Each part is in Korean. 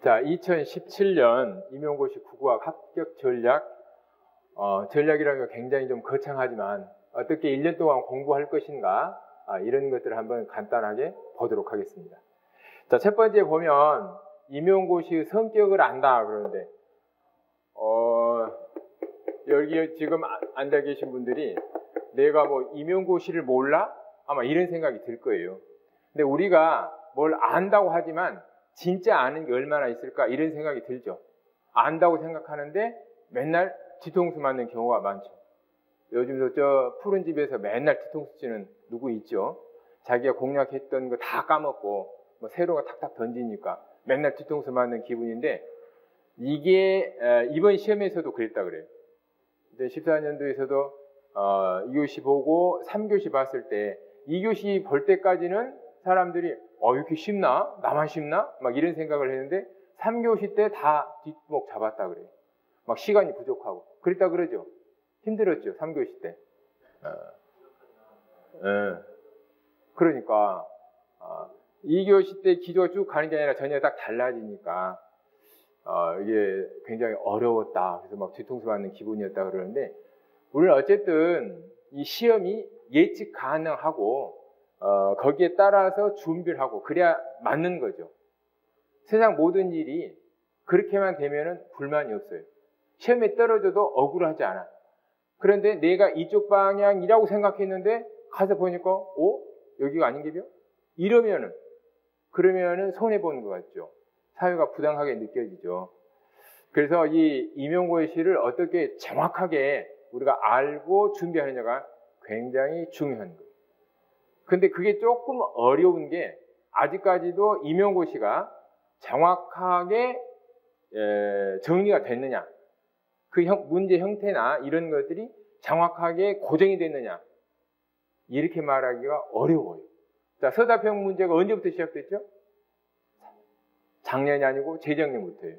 자, 2017년 임용고시 국어학 합격 전략, 전략이라는 게 굉장히 좀 거창하지만 어떻게 1년 동안 공부할 것인가, 이런 것들을 한번 간단하게 보도록 하겠습니다. 자, 첫 번째 보면 임용고시의 성격을 안다 그러는데, 여기 지금 앉아 계신 분들이 내가 뭐 임용고시를 몰라? 아마 이런 생각이 들 거예요. 근데 우리가 뭘 안다고 하지만 진짜 아는 게 얼마나 있을까 이런 생각이 들죠. 안다고 생각하는데 맨날 뒤통수 맞는 경우가 많죠. 요즘도 저 푸른 집에서 맨날 뒤통수 치는 누구 있죠? 자기가 공략했던 거 다 까먹고 뭐 새로가 탁탁 던지니까 맨날 뒤통수 맞는 기분인데, 이게 이번 시험에서도 그랬다 그래요. 14년도에서도 2교시 보고 3교시 봤을 때 2교시 볼 때까지는 사람들이 이렇게 쉽나? 나만 쉽나? 막 이런 생각을 했는데 3교시 때 다 뒷목 잡았다 그래요. 막 시간이 부족하고 그랬다 그러죠. 힘들었죠, 3교시 때. 그러니까 2교시 때 기조가 쭉 가는 게 아니라 전혀 딱 달라지니까 이게 굉장히 어려웠다. 그래서 막 뒤통수 맞는 기분이었다 그러는데, 우리는 어쨌든 이 시험이 예측 가능하고 거기에 따라서 준비를 하고 그래야 맞는 거죠. 세상 모든 일이 그렇게만 되면은 불만이 없어요. 시험에 떨어져도 억울하지 않아. 그런데 내가 이쪽 방향이라고 생각했는데 가서 보니까 여기가 아닌 게요? 그러면은 손해보는 것 같죠. 사회가 부당하게 느껴지죠. 그래서 이 임용고시를 어떻게 정확하게 우리가 알고 준비하느냐가 굉장히 중요한 거예요. 근데 그게 조금 어려운 게, 아직까지도 임용고시가 정확하게 정리가 됐느냐, 그 문제 형태나 이런 것들이 정확하게 고정이 됐느냐, 이렇게 말하기가 어려워요. 자, 서답형 문제가 언제부터 시작됐죠? 작년이 아니고 재작년부터예요.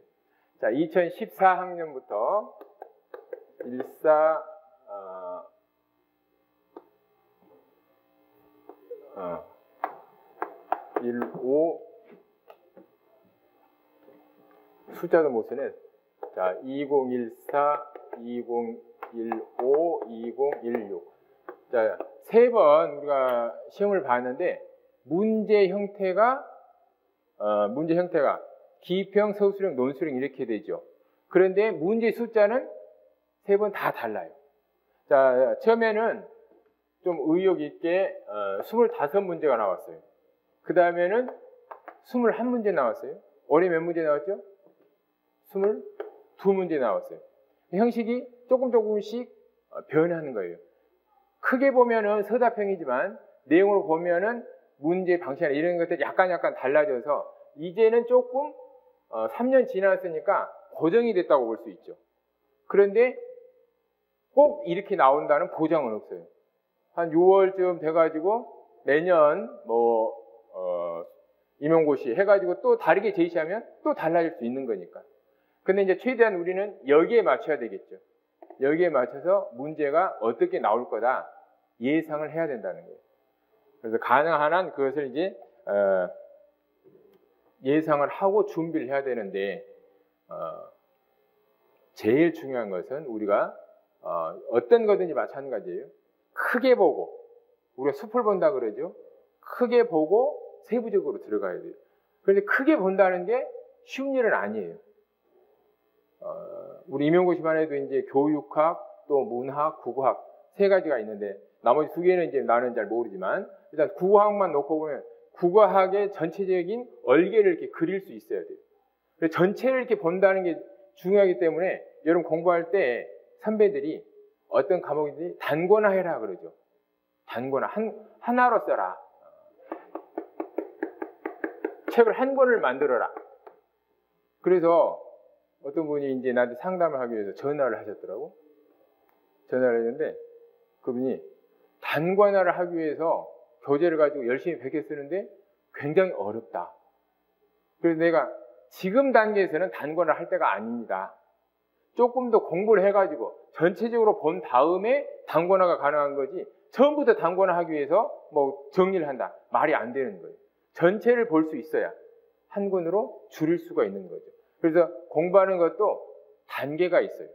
자, 2014학년부터 15 숫자도 못 쓰네. 자, 2014, 2015, 2016. 자, 3번 우리가 시험을 봤는데 문제 형태가 기평, 서술형, 논술형 이렇게 되죠. 그런데 문제 숫자는 3번 다 달라요. 자, 처음에는 좀 의욕 있게 25문제가 나왔어요. 그 다음에는 21문제 나왔어요. 올해 몇 문제 나왔죠? 22문제 나왔어요. 형식이 조금씩 변하는 거예요. 크게 보면은 서답형이지만 내용으로 보면은 문제 방식이나 이런 것들이 약간 달라져서 이제는 조금 3년 지났으니까 고정이 됐다고 볼 수 있죠. 그런데 꼭 이렇게 나온다는 보장은 없어요. 한 6월쯤 돼가지고 내년 임용고시 해가지고 또 다르게 제시하면 또 달라질 수 있는 거니까. 근데 이제 최대한 우리는 여기에 맞춰야 되겠죠. 여기에 맞춰서 문제가 어떻게 나올 거다 예상을 해야 된다는 거예요. 그래서 가능한 한 그것을 이제 예상을 하고 준비를 해야 되는데, 제일 중요한 것은 우리가 어떤 거든지 마찬가지예요. 크게 보고, 우리가 숲을 본다 그러죠. 크게 보고 세부적으로 들어가야 돼요. 그런데 크게 본다는 게 쉬운 일은 아니에요. 우리 임용고시만 해도 이제 교육학, 또 문학, 국어학 3가지가 있는데 나머지 2개는 이제 나는 잘 모르지만, 일단 국어학만 놓고 보면 국어학의 전체적인 얼개를 이렇게 그릴 수 있어야 돼요. 그래서 전체를 이렇게 본다는 게 중요하기 때문에 여러분 공부할 때 선배들이 어떤 과목인지 단권화해라 그러죠. 단권화, 하나로 써라. 책을 한 권을 만들어라. 그래서 어떤 분이 이제 나한테 상담을 하기 위해서 전화를 하셨더라고. 전화를 했는데 그분이 단권화를 하기 위해서 교재를 가지고 열심히 베껴 쓰는데 굉장히 어렵다. 그래서 내가 지금 단계에서는 단권화를 할 때가 아닙니다. 조금 더 공부를 해가지고 전체적으로 본 다음에 단권화가 가능한 거지, 처음부터 단권화하기 위해서 뭐 정리를 한다. 말이 안 되는 거예요. 전체를 볼 수 있어야 한 권으로 줄일 수가 있는 거죠. 그래서 공부하는 것도 단계가 있어요.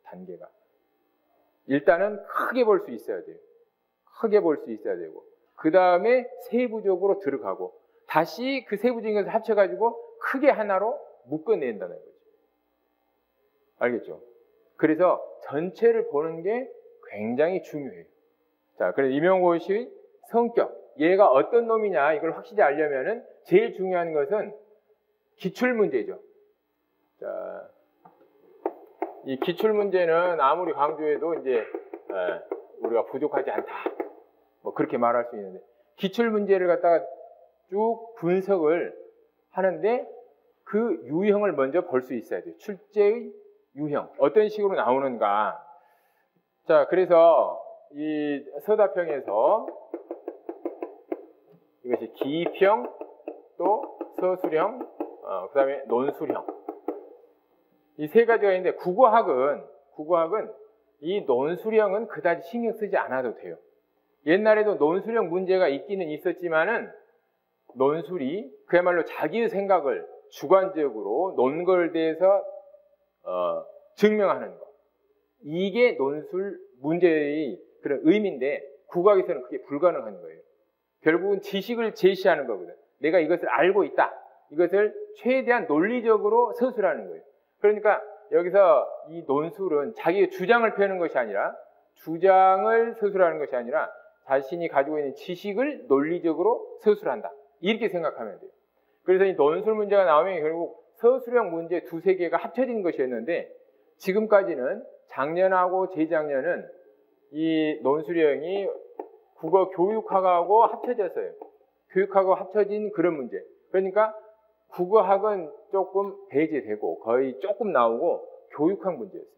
단계가. 일단은 크게 볼 수 있어야 돼요. 크게 볼 수 있어야 되고, 그 다음에 세부적으로 들어가고, 다시 그 세부적인 것을 합쳐가지고 크게 하나로 묶어낸다는 거죠. 알겠죠? 그래서 전체를 보는 게 굉장히 중요해요. 자, 그래서 임용고시의 성격, 얘가 어떤 놈이냐 이걸 확실히 알려면은 제일 중요한 것은 기출문제죠. 자, 이 기출문제는 아무리 강조해도 이제 우리가 부족하지 않다, 뭐 그렇게 말할 수 있는데, 기출문제를 갖다가 쭉 분석을 하는데 그 유형을 먼저 볼 수 있어야 돼요. 출제의 유형, 어떤 식으로 나오는가. 자, 그래서 이 서다평에서 이것이 기평, 또 서술형, 그 다음에 논술형, 이 세 가지가 있는데, 국어학은 이 논술형은 그다지 신경 쓰지 않아도 돼요. 옛날에도 논술형 문제가 있기는 있었지만은 논술이 그야말로 자기의 생각을 주관적으로 논걸대해서 증명하는 것, 이게 논술 문제의 그런 의미인데, 국어학에서는 그게 불가능한 거예요. 결국은 지식을 제시하는 거거든. 내가 이것을 알고 있다, 이것을 최대한 논리적으로 서술하는 거예요. 그러니까 여기서 이 논술은 자기의 주장을 펴는 것이 아니라, 주장을 서술하는 것이 아니라 자신이 가지고 있는 지식을 논리적으로 서술한다, 이렇게 생각하면 돼요. 그래서 이 논술 문제가 나오면 결국 서술형 문제 두세 개가 합쳐진 것이었는데, 지금까지는 작년하고 재작년은 이 논술형이 국어 교육학하고 합쳐졌어요. 교육학하고 합쳐진 그런 문제. 그러니까 국어학은 조금 배제되고 거의 조금 나오고 교육학 문제였어요.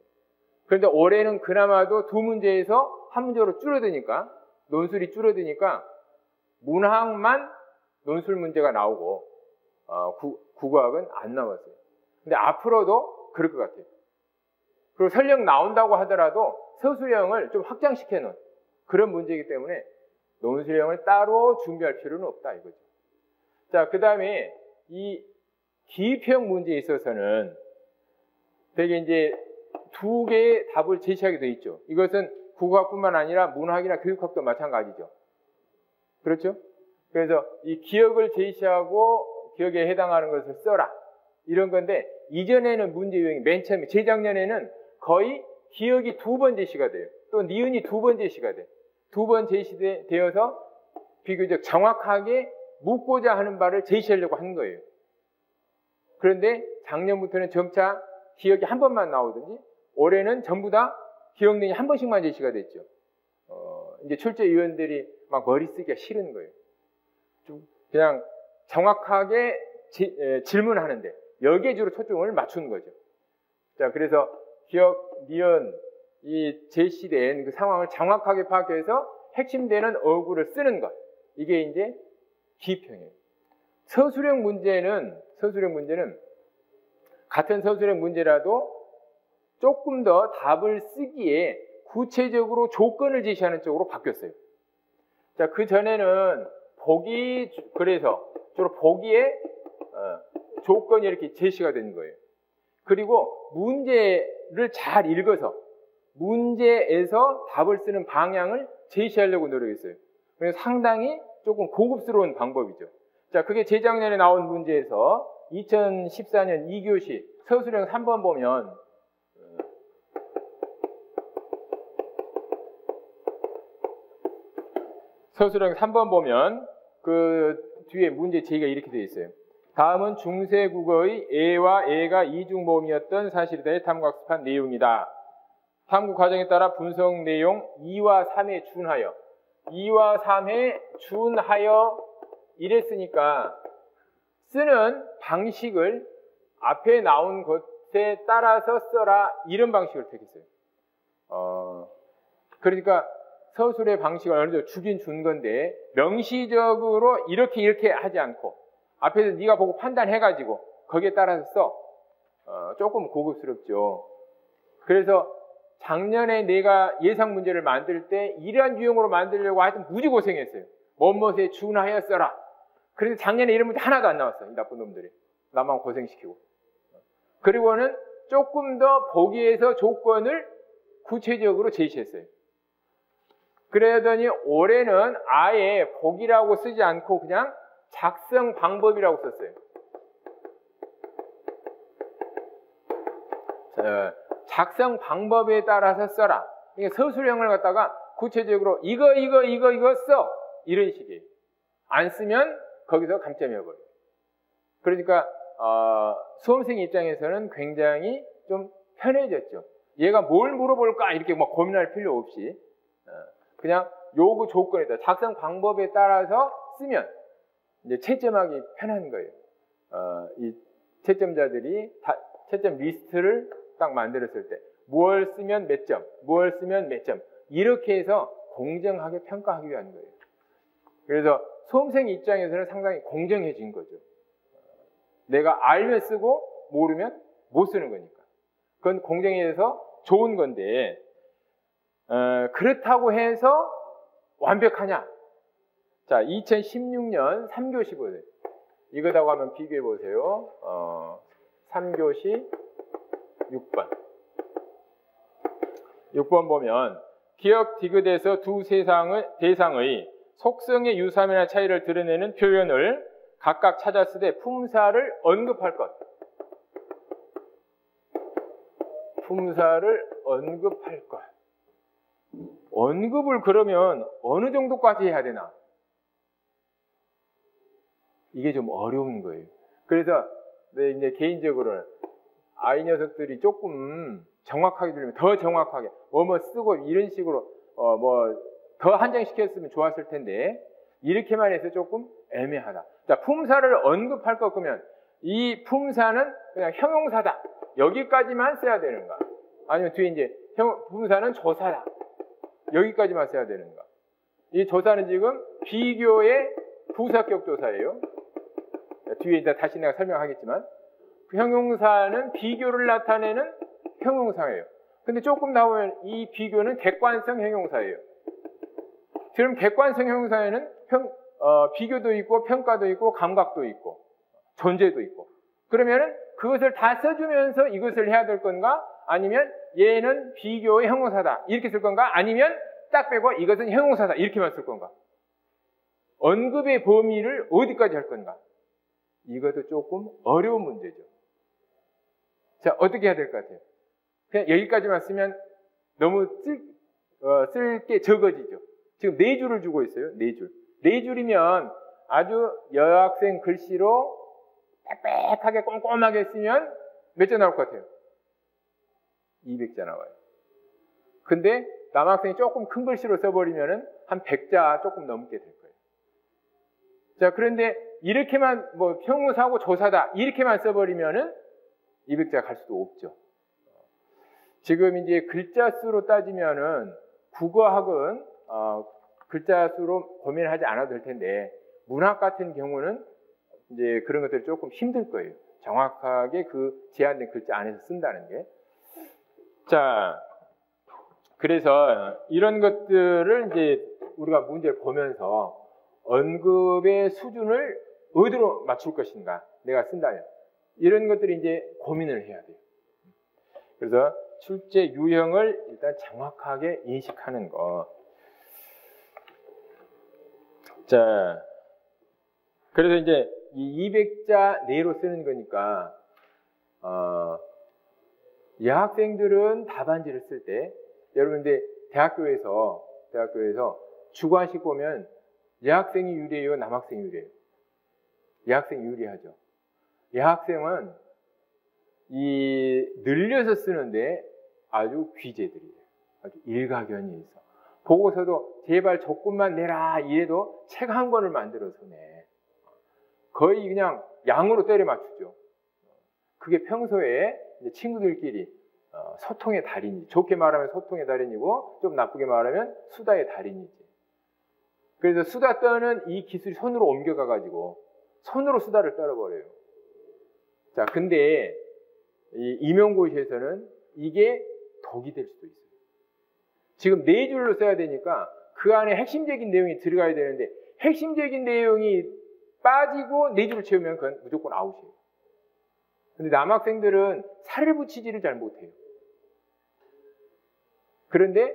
그런데 올해는 그나마도 두 문제에서 한 문제로 줄어드니까, 논술이 줄어드니까 문학만 논술 문제가 나오고 국어학은 안 나왔어요. 근데 앞으로도 그럴 것 같아요. 그리고 설령 나온다고 하더라도 서술형을 좀 확장시켜 놓은 그런 문제이기 때문에 논술형을 따로 준비할 필요는 없다, 이거죠. 자, 그 다음에 이 기평 문제에 있어서는 되게 이제 두 개의 답을 제시하게 되어 있죠. 이것은 국어학뿐만 아니라 문학이나 교육학도 마찬가지죠. 그렇죠? 그래서 이 기억을 제시하고 기억에 해당하는 것을 써라, 이런 건데, 이전에는 문제 유형이 맨 처음에 재작년에는 거의 기억이 두 번 제시가 돼요. 또 니은이 두 번 제시가 돼요. 두 번 제시되어서 비교적 정확하게 묻고자 하는 바를 제시하려고 하는 거예요. 그런데 작년부터는 점차 기억이 한 번만 나오든지, 올해는 전부 다 기억력이 한 번씩만 제시가 됐죠. 이제 출제위원들이 막 머리 쓰기가 싫은 거예요. 좀 그냥 정확하게 질문하는데 여기에 주로 초점을 맞추는 거죠. 자, 그래서 기억, 니은, 이 제시된 그 상황을 정확하게 파악해서 핵심되는 어구를 쓰는 것, 이게 이제 기평이에요. 서술형 문제는 같은 서술형 문제라도 조금 더 답을 쓰기에 구체적으로 조건을 제시하는 쪽으로 바뀌었어요. 자, 그 전에는 그래서 주로 보기에 조건이 이렇게 제시가 되는 거예요. 그리고 문제를 잘 읽어서 문제에서 답을 쓰는 방향을 제시하려고 노력했어요. 그래서 상당히 조금 고급스러운 방법이죠. 자, 그게 재작년에 나온 문제에서 2014년 2교시 서술형 3번 보면 그 뒤에 문제 제기가 이렇게 되어 있어요. 다음은 중세국어의 애와 애가 이중모음이었던 사실에 탐구학습한 내용이다. 탐구 과정에 따라 분석 내용 2와 3에 준하여, 2와 3에 준하여 이랬으니까 쓰는 방식을 앞에 나온 것에 따라서 써라, 이런 방식을 택했어요. 그러니까 서술의 방식을 어느 정도 주긴 준 건데, 명시적으로 이렇게 하지 않고 앞에서 네가 보고 판단해가지고 거기에 따라서 써. 조금 고급스럽죠. 그래서 작년에 내가 예상 문제를 만들 때 이러한 유형으로 만들려고 하여튼 무지 고생했어요. 뭐뭐에 준하여 써라. 그래서 작년에 이런 문제 하나도 안 나왔어요. 이 나쁜 놈들이. 나만 고생시키고. 그리고는 조금 더 보기에서 조건을 구체적으로 제시했어요. 그러더니 올해는 아예 보기라고 쓰지 않고 그냥 작성 방법이라고 썼어요. 작성 방법에 따라서 써라. 이게 서술형을 갖다가 구체적으로 이거 써. 이런 식이에요. 안 쓰면 거기서 감점해버려요. 그러니까 수험생 입장에서는 굉장히 좀 편해졌죠. 얘가 뭘 물어볼까 이렇게 뭐 고민할 필요 없이 그냥 요구 조건에다 작성 방법에 따라서 쓰면 이제 채점하기 편한 거예요. 이 채점자들이 채점 리스트를 딱 만들었을 때 무엇을 쓰면 몇 점, 무엇을 쓰면 몇 점 이렇게 해서 공정하게 평가하기 위한 거예요. 그래서 수험생 입장에서는 상당히 공정해진 거죠. 내가 알면 쓰고 모르면 못 쓰는 거니까. 그건 공정해서 좋은 건데 그렇다고 해서 완벽하냐? 자, 2016년 3교시 보세요. 이거다고 한번 비교해 보세요. 3교시 6번. 6번 보면 기억 디귿에서 두 대상의 속성의 유사함이나 차이를 드러내는 표현을 각각 찾았을 때 품사를 언급할 것. 품사를 언급할 것. 언급을 그러면 어느 정도까지 해야 되나? 이게 좀 어려운 거예요. 그래서 이제 개인적으로는 아이 녀석들이 조금 정확하게 들으면 더 정확하게 뭐 쓰고 이런 식으로 더 한정시켰으면 좋았을 텐데 이렇게만 해서 조금 애매하다. 자, 품사를 언급할 것 그러면 이 품사는 그냥 형용사다. 여기까지만 써야 되는가? 아니면 뒤에 이제 품사는 조사다. 여기까지만 써야 되는가? 이 조사는 지금 비교의 부사격 조사예요. 뒤에 이제 다시 내가 설명하겠지만 형용사는 비교를 나타내는 형용사예요. 근데 조금 나오면 이 비교는 객관성 형용사예요. 지금 객관성 형용사에는 비교도 있고 평가도 있고 감각도 있고 존재도 있고 그러면은 그것을 다 써주면서 이것을 해야 될 건가? 아니면 얘는 비교의 형용사다 이렇게 쓸 건가? 아니면 딱 빼고 이것은 형용사다 이렇게만 쓸 건가? 언급의 범위를 어디까지 할 건가? 이것도 조금 어려운 문제죠. 자, 어떻게 해야 될 것 같아요? 그냥 여기까지만 쓰면 너무 쓸 게 적어지죠. 지금 4줄을 주고 있어요. 4줄. 4줄이면 아주 여학생 글씨로 빽빽하게 꼼꼼하게 쓰면 몇 자 나올 것 같아요? 200자 나와요. 근데 남학생이 조금 큰 글씨로 써버리면 한 100자 조금 넘게 될 거예요. 자, 그런데 이렇게만 형용사하고 조사다 이렇게만 써버리면은 200자 갈 수도 없죠. 지금 이제 글자 수로 따지면은 국어학은 글자 수로 고민하지 않아도 될 텐데 문학 같은 경우는 이제 그런 것들이 조금 힘들 거예요. 정확하게 그 제한된 글자 안에서 쓴다는 게. 자, 그래서 이런 것들을 이제 우리가 문제를 보면서 언급의 수준을 어디로 맞출 것인가 내가 쓴다면 이런 것들이 이제 고민을 해야 돼요. 그래서 출제 유형을 일단 정확하게 인식하는 거. 자, 그래서 이제 이 200자 내로 쓰는 거니까 여학생들은 답안지를 쓸 때 여러분들 대학교에서 주관식 보면 여학생이 유리해요, 남학생이 유리해요? 여학생이 유리하죠. 여학생은 늘려서 쓰는데 아주 귀재들이에요. 아주 일가견이 있어. 보고서도 제발 조금만 내라 이래도 책 한 권을 만들어서 내. 거의 그냥 양으로 때려 맞추죠. 그게 평소에 친구들끼리 소통의 달인이지. 좋게 말하면 소통의 달인이고 좀 나쁘게 말하면 수다의 달인이지. 그래서 수다 떠는 이 기술이 손으로 옮겨가가지고 손으로 수다를 떨어버려요. 자, 근데 이 임용고시에서는 이게 독이 될 수도 있어요. 지금 4줄로 써야 되니까 그 안에 핵심적인 내용이 들어가야 되는데 핵심적인 내용이 빠지고 4줄을 채우면 그건 무조건 아웃이에요. 근데 남학생들은 살을 붙이지를 잘 못해요. 그런데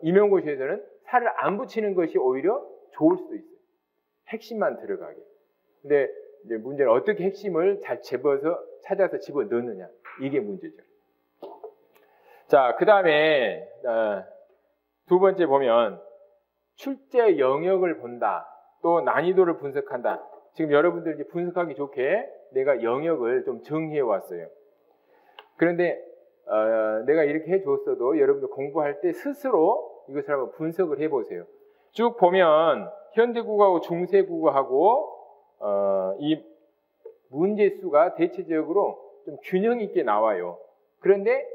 임용고시에서는 살을 안 붙이는 것이 오히려 좋을 수도 있어요. 핵심만 들어가게. 근데 이제 문제는 어떻게 핵심을 잘 찾아서 집어넣느냐. 이게 문제죠. 자, 그 다음에 두 번째 보면 출제 영역을 본다. 또 난이도를 분석한다. 지금 여러분들 이제 분석하기 좋게 내가 영역을 좀 정리해 왔어요. 그런데 내가 이렇게 해줬어도 여러분들 공부할 때 스스로 이것을 한번 분석을 해보세요. 쭉 보면 현대국어하고 중세국어하고 이 문제수가 대체적으로 좀 균형 있게 나와요. 그런데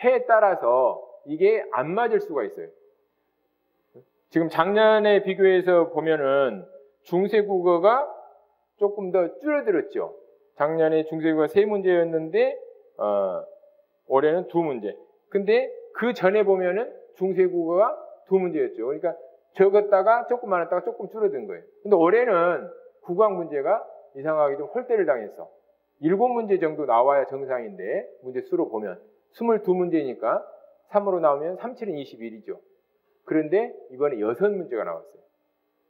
해에 따라서 이게 안 맞을 수가 있어요. 지금 작년에 비교해서 보면은 중세국어가 조금 더 줄어들었죠. 작년에 중세국어가 3문제였는데 올해는 2문제. 근데 그 전에 보면은 중세국어가 2문제였죠. 그러니까 적었다가 조금 많았다가 조금 줄어든 거예요. 근데 올해는 국악 문제가 이상하게 좀 홀대를 당했어. 7문제 정도 나와야 정상인데 문제 수로 보면 22문제니까 3으로 나오면 3, 7은 21이죠. 그런데 이번에 6문제가 나왔어요.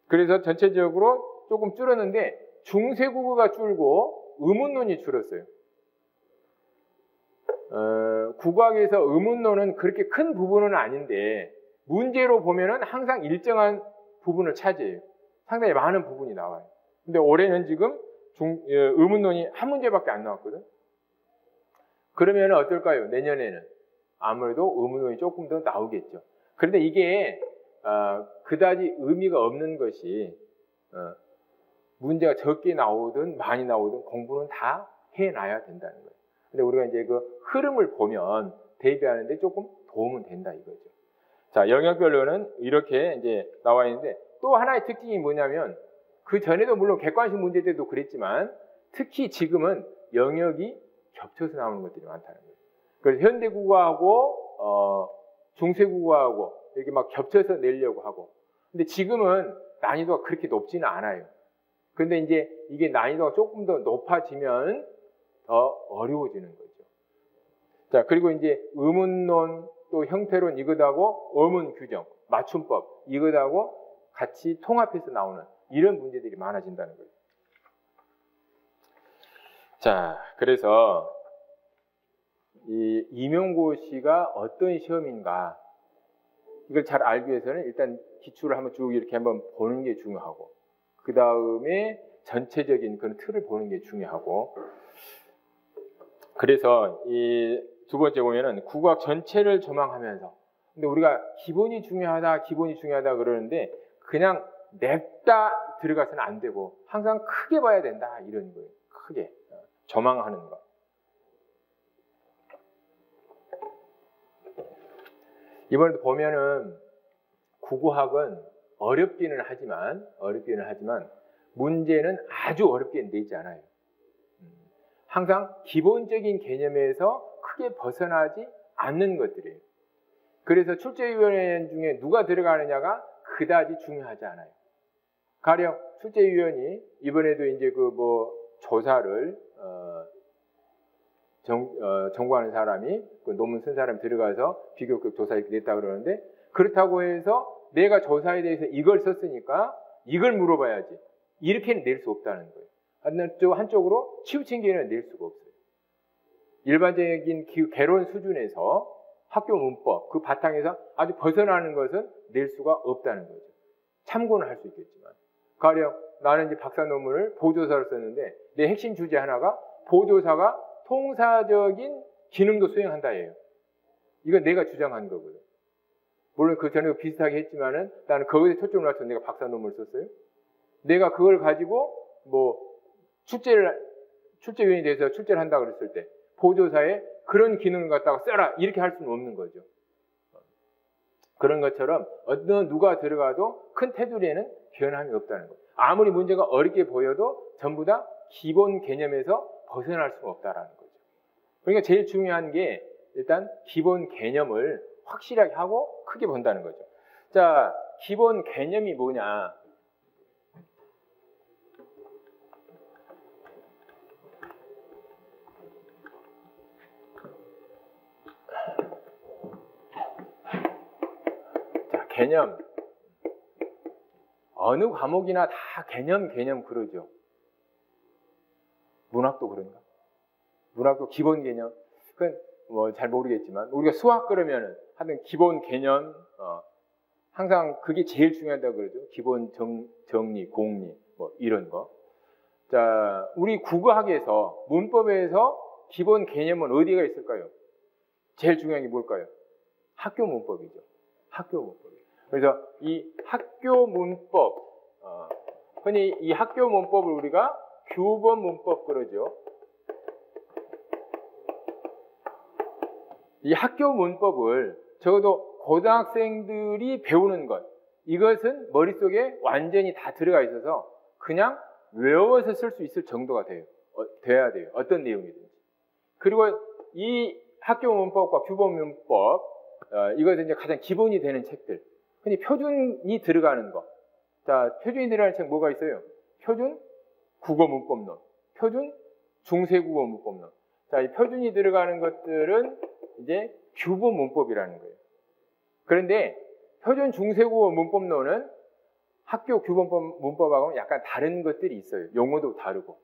그래서 전체적으로 조금 줄었는데 중세국어가 줄고 의문론이 줄었어요. 국악에서 의문론은 그렇게 큰 부분은 아닌데 문제로 보면은 항상 일정한 부분을 차지해요. 상당히 많은 부분이 나와요. 근데 올해는 지금 의문론이 한 문제밖에 안 나왔거든. 그러면 어떨까요? 내년에는 아무래도 의문론이 조금 더 나오겠죠. 그런데 이게 그다지 의미가 없는 것이 문제가 적게 나오든 많이 나오든 공부는 다 해놔야 된다는 거예요. 근데 우리가 이제 그 흐름을 보면 대비하는데 조금 도움은 된다 이거죠. 자, 영역별로는 이렇게 이제 나와 있는데 또 하나의 특징이 뭐냐면 그 전에도 물론 객관식 문제 때도 그랬지만 특히 지금은 영역이 겹쳐서 나오는 것들이 많다는 거예요. 그래서 현대국어하고 중세국어하고 이렇게 막 겹쳐서 내려고 하고. 근데 지금은 난이도가 그렇게 높지는 않아요. 근데 이제 이게 난이도가 조금 더 높아지면 더 어려워지는 거죠. 자, 그리고 이제 의문론 또 형태론 이것하고 어문 규정, 맞춤법 이것하고 같이 통합해서 나오는 이런 문제들이 많아진다는 거예요. 자, 그래서 이 임용고시가 어떤 시험인가 이걸 잘 알기 위해서는 일단 기출을 한번 쭉 이렇게 한번 보는 게 중요하고 그 다음에 전체적인 그런 틀을 보는 게 중요하고 그래서 이 두 번째 보면은 국악 전체를 조망하면서 근데 우리가 기본이 중요하다 그러는데 그냥 냅다 들어가서는 안 되고 항상 크게 봐야 된다 이런 거예요. 크게 조망하는 거. 이번에도 보면은 국어학은 어렵기는 하지만 문제는 아주 어렵게 내지 않아요. 항상 기본적인 개념에서 크게 벗어나지 않는 것들이에요. 그래서 출제위원 중에 누가 들어가느냐가 그다지 중요하지 않아요. 가령 출제위원이 이번에도 이제 그 뭐 조사를 정보하는 사람이 그 논문 쓴 사람이 들어가서 비교급 조사 이렇게 냈다 그러는데 그렇다고 해서 내가 조사에 대해서 이걸 썼으니까 이걸 물어봐야지 이렇게는 낼 수 없다는 거예요. 한쪽으로 치우친 개념은 낼 수가 없어요. 일반적인 개론 수준에서 학교 문법 그 바탕에서 아주 벗어나는 것은 낼 수가 없다는 거죠. 참고는 할 수 있겠지만 가령 나는 이제 박사 논문을 보조사를 썼는데 내 핵심 주제 하나가 보조사가 통사적인 기능도 수행한다예요. 이건 내가 주장한 거거든. 물론 그 전에도 비슷하게 했지만은 나는 거기에 초점을 맞춰서 내가 박사 논문을 썼어요. 내가 그걸 가지고 뭐 출제위원이 돼서 출제를 한다 그랬을 때 보조사에 그런 기능을 갖다가 써라 이렇게 할 수는 없는 거죠. 그런 것처럼 어떤 누가 들어가도 큰 테두리에는 변함이 없다는 거예요. 아무리 문제가 어렵게 보여도 전부 다 기본 개념에서 벗어날 수가 없다라는 거죠. 그러니까 제일 중요한 게 일단 기본 개념을 확실하게 하고 크게 본다는 거죠. 자, 기본 개념이 뭐냐? 개념. 어느 과목이나 다 개념 그러죠. 문학도 그런가? 문학도 기본 개념. 그건 뭐 잘 모르겠지만 우리가 수학 그러면은 하여튼 기본 개념 항상 그게 제일 중요하다고 그러죠. 기본 정리, 공리 뭐 이런 거. 자, 우리 국어학에서 문법에서 기본 개념은 어디가 있을까요? 제일 중요한 게 뭘까요? 학교 문법이죠. 학교 문법. 그래서 이 학교 문법, 흔히 이 학교 문법을 우리가 교본 문법 그러죠. 이 학교 문법을 적어도 고등학생들이 배우는 것, 이것은 머릿속에 완전히 다 들어가 있어서 그냥 외워서 쓸 수 있을 정도가 돼야 돼요. 어떤 내용이든지. 그리고 이 학교 문법과 교본 문법, 이것은 이제 가장 기본이 되는 책들. 흔히 표준이 들어가는 거. 자, 표준이 들어가는 책 뭐가 있어요? 표준 국어 문법론, 표준 중세국어 문법론. 자, 이 표준이 들어가는 것들은 이제 교본 문법이라는 거예요. 그런데 표준 중세국어 문법론은 학교 교본 문법하고는 약간 다른 것들이 있어요. 용어도 다르고.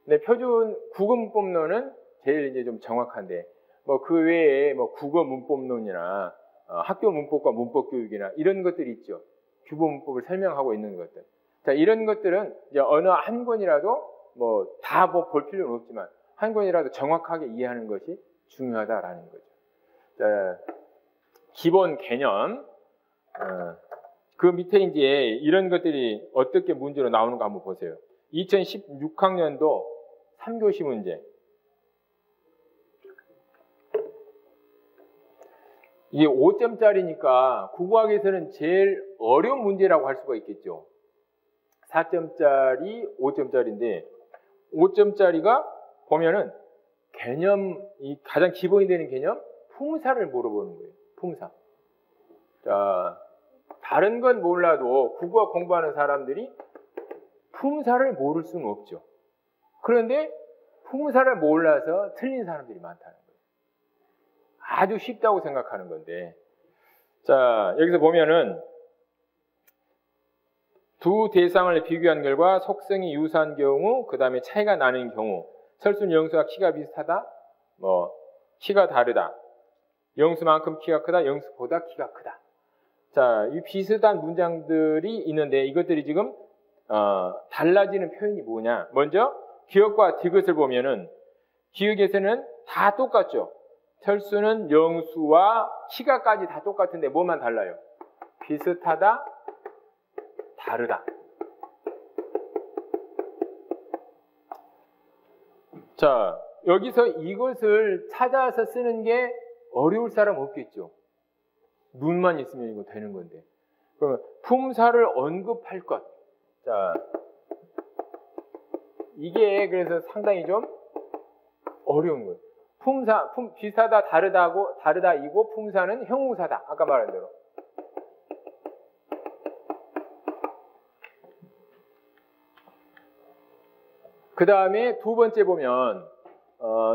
근데 표준 국어 문법론은 제일 이제 좀 정확한데, 뭐 그 외에 뭐 국어 문법론이나 학교 문법과 문법 교육이나 이런 것들이 있죠. 교본 문법을 설명하고 있는 것들. 자, 이런 것들은 이제 어느 한 권이라도 뭐 다 뭐 볼 필요는 없지만 한 권이라도 정확하게 이해하는 것이 중요하다라는 거죠. 자, 기본 개념. 그 밑에 이제 이런 것들이 어떻게 문제로 나오는가 한번 보세요. 2016학년도 3교시 문제. 이게 5점짜리니까 국어학에서는 제일 어려운 문제라고 할 수가 있겠죠. 4점짜리, 5점짜리인데 5점짜리가 보면은 개념, 이 가장 기본이 되는 개념, 품사를 물어보는 거예요. 품사. 자, 다른 건 몰라도 국어 공부하는 사람들이 품사를 모를 수는 없죠. 그런데 품사를 몰라서 틀린 사람들이 많다는 거예요. 아주 쉽다고 생각하는 건데. 자, 여기서 보면은 두 대상을 비교한 결과 속성이 유사한 경우, 그 다음에 차이가 나는 경우, 철수는 영수와 키가 비슷하다, 뭐 키가 다르다, 영수만큼 키가 크다, 영수보다 키가 크다. 자, 이 비슷한 문장들이 있는데 이것들이 지금 달라지는 표현이 뭐냐? 먼저 기역과 디귿을 보면은 기역에서는 다 똑같죠. 철수는 영수와 키가까지 다 똑같은데 뭐만 달라요? 비슷하다, 다르다. 자, 여기서 이것을 찾아서 쓰는 게 어려울 사람 없겠죠. 눈만 있으면 이거 되는 건데. 그러면 품사를 언급할 것. 자, 이게 그래서 상당히 좀 어려운 거예요. 품사, 비슷하다, 다르다이고 품사는 형용사다. 아까 말한 대로. 그 다음에 두 번째 보면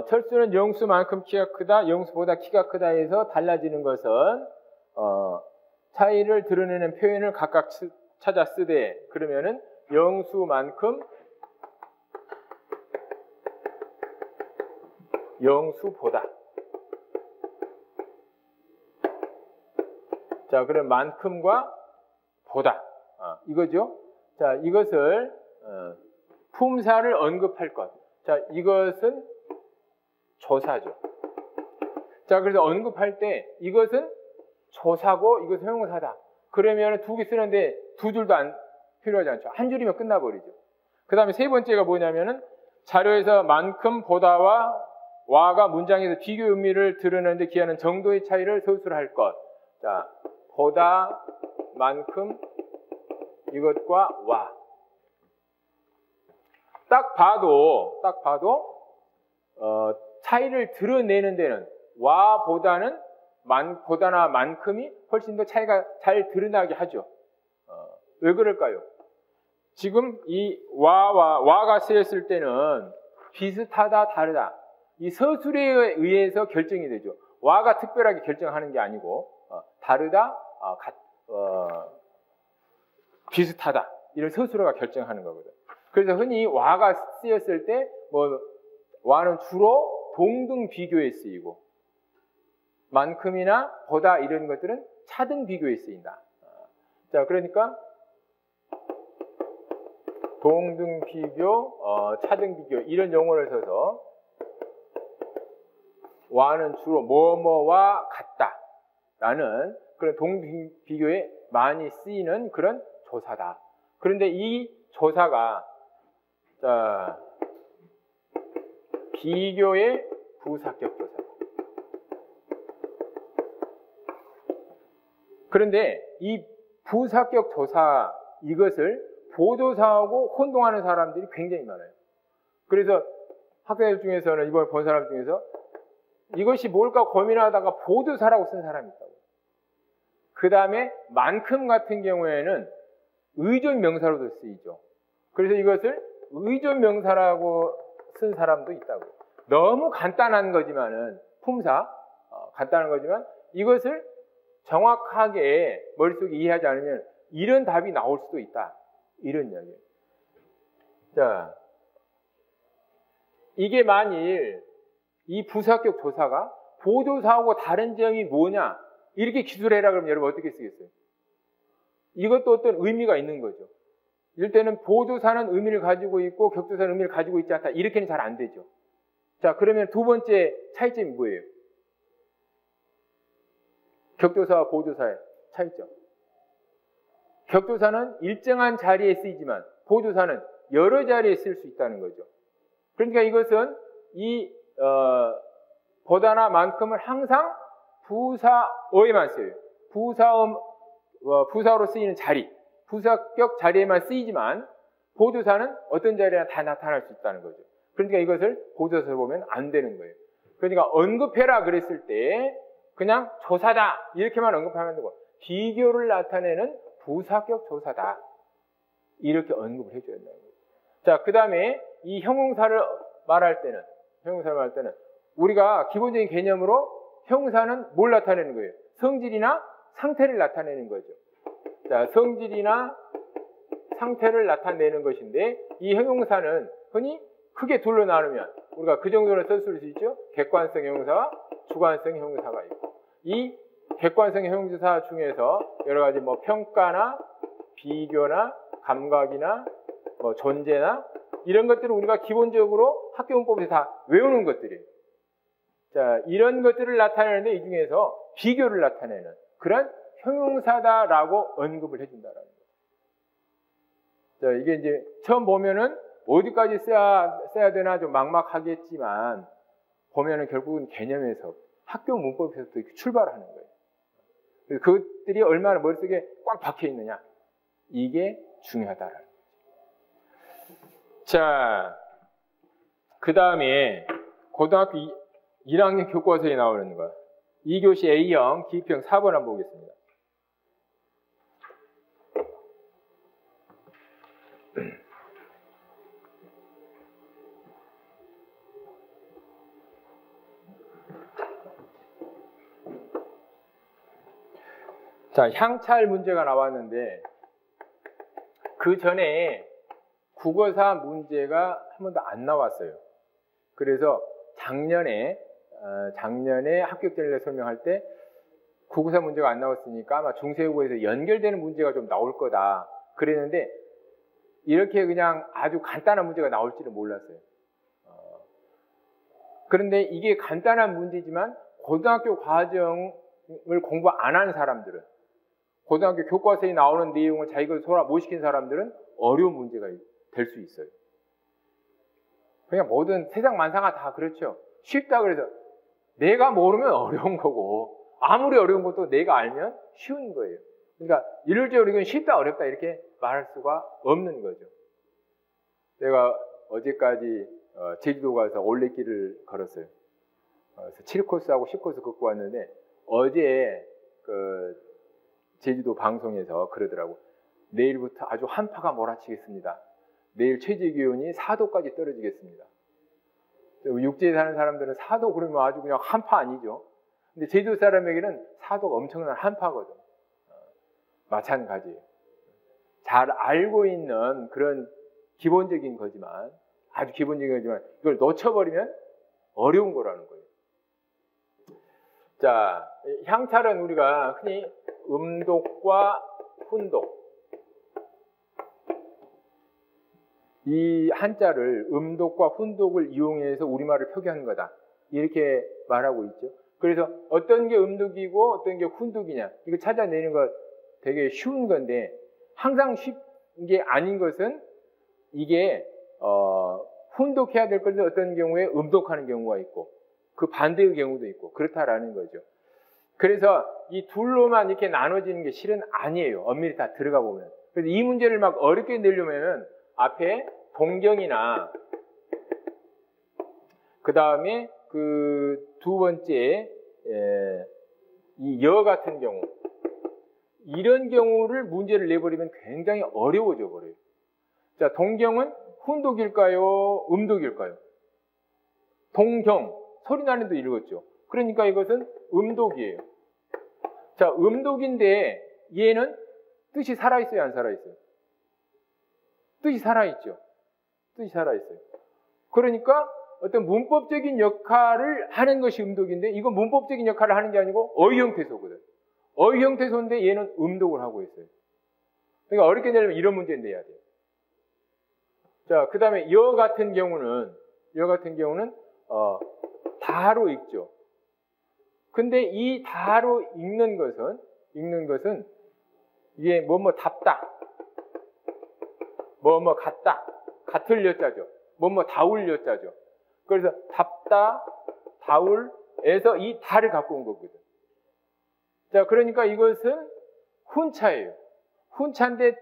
철수는 영수만큼 키가 크다, 영수보다 키가 크다 해서 달라지는 것은 차이를 드러내는 표현을 각각 찾아 쓰되, 그러면은 영수만큼, 영수보다. 자, 그럼 만큼과 보다. 이거죠. 자, 이것을 품사를 언급할 것. 자, 이것은 조사죠. 자, 그래서 언급할 때 이것은 조사고 이것은 형용사다. 그러면 두 개 쓰는데 두 줄도 필요하지 않죠. 한 줄이면 끝나버리죠. 그 다음에 세 번째가 뭐냐면은 자료에서 만큼, 보다와 와가 문장에서 비교 의미를 드러내는데 기하는 정도의 차이를 서술할 것. 자, 보다, 만큼, 이것과 와. 딱 봐도 차이를 드러내는 데는 와보다는 보다나 만큼이 훨씬 더 차이가 잘 드러나게 하죠. 왜 그럴까요? 지금 이 와가 쓰였을 때는 비슷하다, 다르다. 이 서술에 의해서 결정이 되죠. 와가 특별하게 결정하는 게 아니고 다르다, 비슷하다. 이런 스스로가 결정하는 거거든. 그래서 흔히 와가 쓰였을 때 와는 주로 동등 비교에 쓰이고 만큼이나 보다 이런 것들은 차등 비교에 쓰인다. 자, 그러니까 동등 비교, 차등 비교 이런 용어를 써서 와는 주로 뭐뭐와 같다라는 그런 동등 비교에 많이 쓰이는 그런 조사다. 그런데 이 조사가 비교의 부사격 조사다. 그런데 이 부사격 조사 이것을 보조사하고 혼동하는 사람들이 굉장히 많아요. 그래서 학생들 중에서는 이번에 본 사람 중에서 이것이 뭘까 고민하다가 보조사라고 쓴 사람이 있다고. 그 다음에 만큼 같은 경우에는 의존 명사로도 쓰이죠. 그래서 이것을 의존 명사라고 쓴 사람도 있다고. 너무 간단한 거지만은 품사 간단한 거지만 이것을 정확하게 머릿속에 이해하지 않으면 이런 답이 나올 수도 있다. 이런 이야기예요. 자, 이게 만일 이 부사격 조사가 보조사하고 다른 점이 뭐냐 이렇게 기술해라 그러면 여러분 어떻게 쓰겠어요? 이것도 어떤 의미가 있는 거죠. 이럴 때는 보조사는 의미를 가지고 있고 격조사는 의미를 가지고 있지 않다. 이렇게는 잘 안 되죠. 자, 그러면 두 번째 차이점이 뭐예요? 격조사와 보조사의 차이점. 격조사는 일정한 자리에 쓰이지만 보조사는 여러 자리에 쓸 수 있다는 거죠. 그러니까 이것은 이 보다나 만큼을 항상 부사어에만 써요. 부사어로 쓰이는 자리, 부사격 자리에만 쓰이지만 보조사는 어떤 자리나 다 나타날 수 있다는 거죠. 그러니까 이것을 보조사로 보면 안 되는 거예요. 그러니까 언급해라 그랬을 때 그냥 조사다 이렇게만 언급하면 되고 비교를 나타내는 부사격 조사다 이렇게 언급을 해줘야 된다는 거예요. 자, 그 다음에 이 형용사를 말할 때는 우리가 기본적인 개념으로 형용사는 뭘 나타내는 거예요? 성질이나 상태를 나타내는 거죠. 자, 성질이나 상태를 나타내는 것인데 이 형용사는 흔히 크게 둘로 나누면 우리가 그 정도로 쓸 수 있죠. 객관성 형용사와 주관성 형용사가 있고 이 객관성 형용사 중에서 여러 가지 평가나 비교나 감각이나 존재나 이런 것들을 우리가 기본적으로 학교 문법에서 다 외우는 것들이에요. 자, 이런 것들을 나타내는데 이 중에서 비교를 나타내는 그런 형용사다라고 언급을 해준다라는 거예요. 자, 이게 이제 처음 보면은 어디까지 써야 되나 좀 막막하겠지만 보면은 결국은 개념에서 학교 문법에서부터 출발하는 거예요. 그래서 그것들이 얼마나 머릿속에 꽉 박혀 있느냐 이게 중요하다라는 거죠. 자, 그 다음에 고등학교 1학년 교과서에 나오는 거 2교시 A형 기입형 4번 한번 보겠습니다. 자, 향찰 문제가 나왔는데 그 전에 국어사 문제가 한 번도 안 나왔어요. 그래서 작년에 합격 전례 설명할 때 국어사 문제가 안 나왔으니까 아마 중세국어에서 연결되는 문제가 좀 나올 거다 그랬는데 이렇게 그냥 아주 간단한 문제가 나올 줄은 몰랐어요. 그런데 이게 간단한 문제지만 고등학교 과정을 공부 안 한 사람들은 고등학교 교과서에 나오는 내용을 자기가 소화 못 시킨 사람들은 어려운 문제가 될 수 있어요. 그냥 모든 세상 만사가 다 그렇죠. 쉽다 그래서 내가 모르면 어려운 거고 아무리 어려운 것도 내가 알면 쉬운 거예요. 그러니까 일률적으로 이건 쉽다 어렵다 이렇게 말할 수가 없는 거죠. 내가 어제까지 제주도 가서 올레길을 걸었어요. 그래서 7코스하고 10코스 걷고 왔는데 어제 제주도 방송에서 그러더라고. 내일부터 아주 한파가 몰아치겠습니다. 내일 최저 기온이 4도까지 떨어지겠습니다. 육지에 사는 사람들은 4도 그러면 아주 그냥 한파 아니죠. 근데 제주도 사람에게는 4도가 엄청난 한파거든. 마찬가지예요. 잘 알고 있는 그런 기본적인 거지만, 아주 기본적인 거지만 이걸 놓쳐버리면 어려운 거라는 거예요. 자, 향찰은 우리가 흔히 음독과 훈독, 이 한자를 음독과 훈독을 이용해서 우리말을 표기하는 거다, 이렇게 말하고 있죠. 그래서 어떤 게 음독이고 어떤 게 훈독이냐, 이거 찾아내는 거 되게 쉬운 건데, 항상 쉽은 게 아닌 것은 이게 훈독해야 될 것을 어떤 경우에 음독하는 경우가 있고 그 반대의 경우도 있고 그렇다라는 거죠. 그래서 이 둘로만 이렇게 나눠지는 게 실은 아니에요. 엄밀히 다 들어가 보면. 그래서 이 문제를 막 어렵게 내려면 앞에 동경이나 그 다음에 그 두 번째 이 여 같은 경우, 이런 경우를 문제를 내버리면 굉장히 어려워져 버려요. 자, 동경은 훈독일까요? 음독일까요? 동경, 소리 나는 데 읽었죠. 그러니까 이것은 음독이에요. 자, 음독인데 얘는 뜻이 살아있어요, 안 살아있어요? 뜻이 살아있죠. 뜻이 살아있어요. 그러니까 어떤 문법적인 역할을 하는 것이 음독인데, 이건 문법적인 역할을 하는 게 아니고 어휘 형태소거든. 어휘 형태소인데 얘는 음독을 하고 있어요. 그러니까 어렵게 내려면 이런 문제를 내야 돼요. 자, 그 다음에 여 같은 경우는 다로 읽죠. 근데 이 다로 읽는 것은 이게 뭐뭐 답다, 뭐뭐 같다, 같을 여자죠. 뭐뭐 다울 여자죠. 그래서 답다, 다울에서 이 다를 갖고 온 거거든. 자, 그러니까 이것은 훈차예요. 훈차인데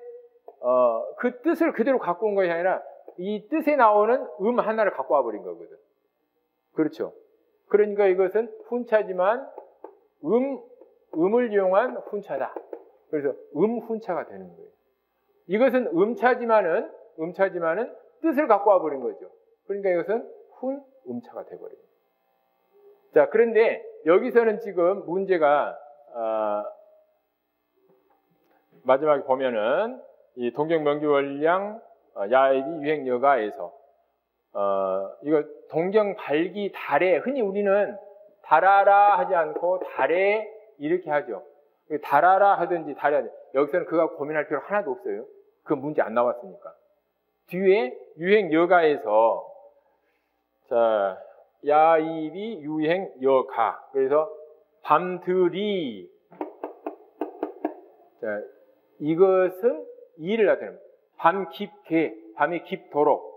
그 뜻을 그대로 갖고 온 것이 아니라 이 뜻에 나오는 하나를 갖고 와버린 거거든. 그렇죠. 그러니까 이것은 훈차지만 음을 이용한 훈차다. 그래서 훈차가 되는 거예요. 이것은 음차지만은 뜻을 갖고 와버린 거죠. 그러니까 이것은 음차가 돼버려요. 자, 그런데 여기서는 지금 문제가 마지막에 보면은 이 동경명기월량 야입이 유행여가에서 이거 동경 발기 달에, 흔히 우리는 달아라 하지 않고 달에 이렇게 하죠. 달아라 하든지 달에 하든지, 여기서는 그거 고민할 필요 하나도 없어요. 그 문제 안 나왔으니까. 뒤에 유행여가에서 자, 야입이 유행여가, 그래서 밤들이, 자, 이것은 이를 나타냅니다. 밤 깊게, 밤이 깊도록.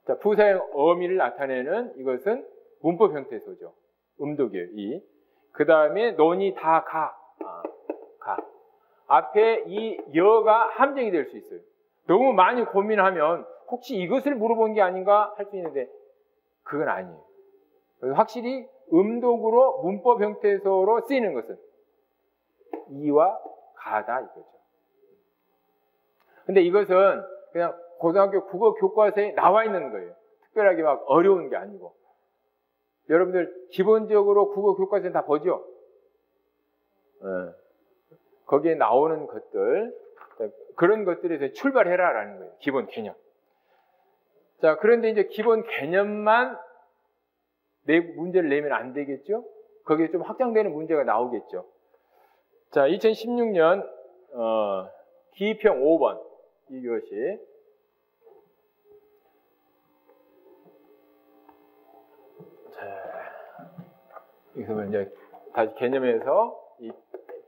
자, 부사형 어미를 나타내는 이것은 문법 형태소죠. 음독이에요. 이. 그 다음에 논이 다 가. 앞에 이 여가 함정이 될 수 있어요. 너무 많이 고민하면 혹시 이것을 물어본 게 아닌가 할 수 있는데 그건 아니에요. 그래서 확실히 음독으로 문법 형태소로 쓰이는 것은 이와 가다 이거죠. 근데 이것은 그냥 고등학교 국어 교과서에 나와 있는 거예요. 특별하게 막 어려운 게 아니고. 여러분들 기본적으로 국어 교과서에 다 보죠? 거기에 나오는 것들, 그런 것들에서 출발해라라는 거예요. 기본 개념. 자, 그런데 이제 기본 개념만 문제를 내면 안 되겠죠? 거기에 좀 확장되는 문제가 나오겠죠. 자, 2016년 기평 5번 이것이 여기서 이제 다시 개념에서 이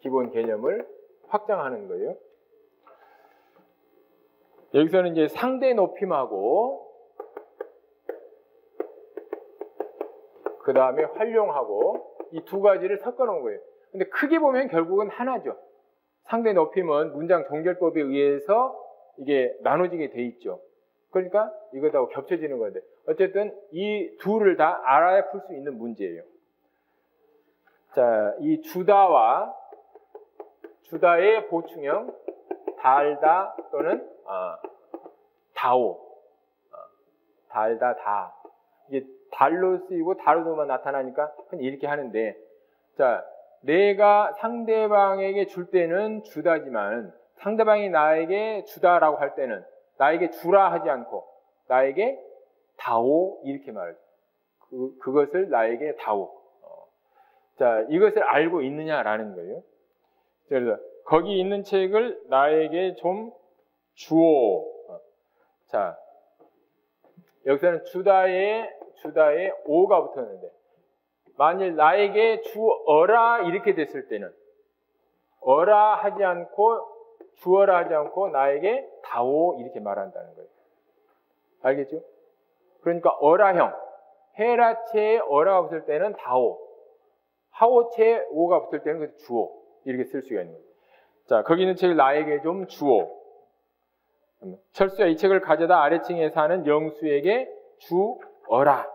기본 개념을 확장하는 거예요. 여기서는 이제 상대 높임하고 그 다음에 활용하고 이 두 가지를 섞어 놓은 거예요. 근데 크게 보면 결국은 하나죠. 상대 높임은 문장 동결법에 의해서 이게 나눠지게 돼 있죠. 그러니까 이것하고 겹쳐지는 건데, 어쨌든 이 둘을 다 알아야 풀 수 있는 문제예요. 자, 이 주다의 보충형 달다 또는 다오, 달다 다, 이게 달로 쓰이고 다로만 나타나니까 흔히 이렇게 하는데, 자, 내가 상대방에게 줄 때는 주다지만 상대방이 나에게 주다라고 할 때는 나에게 주라 하지 않고 나에게 다오 이렇게 말하죠. 그것을 나에게 다오. 자, 이것을 알고 있느냐라는 거예요. 그래서 거기 있는 책을 나에게 좀 주오. 자, 여기서는 주다에 오가 붙었는데 만일 나에게 주어라 이렇게 됐을 때는 어라 하지 않고 주어라 하지 않고 나에게 다오 이렇게 말한다는 거예요. 알겠죠? 그러니까 어라형 헤라체에 어라가 붙을 때는 다오, 하오체에 오가 붙을 때는 주오 이렇게 쓸 수가 있는 거예요. 자, 거기 있는 책을 나에게 좀 주오. 철수야 이 책을 가져다 아래층에 사는 영수에게 주어라.